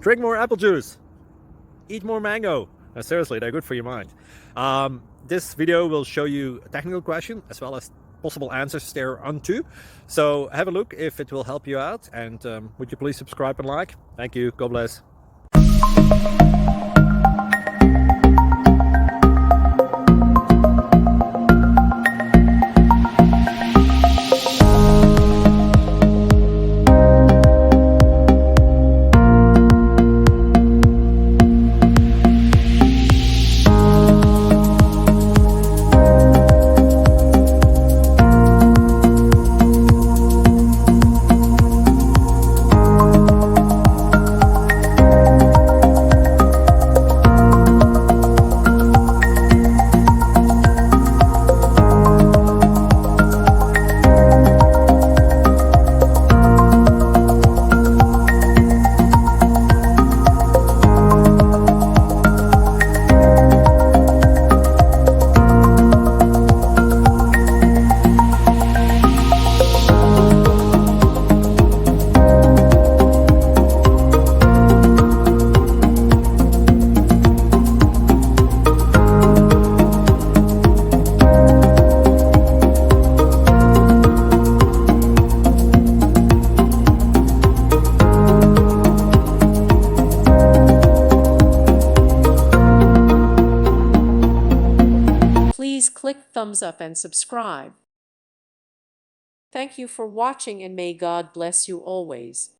Drink more apple juice. Eat more mango. Seriously, they're good for your mind. This video will show you a technical question as well as possible answers thereunto. So have a look if it will help you out, and would you please subscribe and like? Thank you. God bless. Please click thumbs up and subscribe. Thank you for watching, and may God bless you always.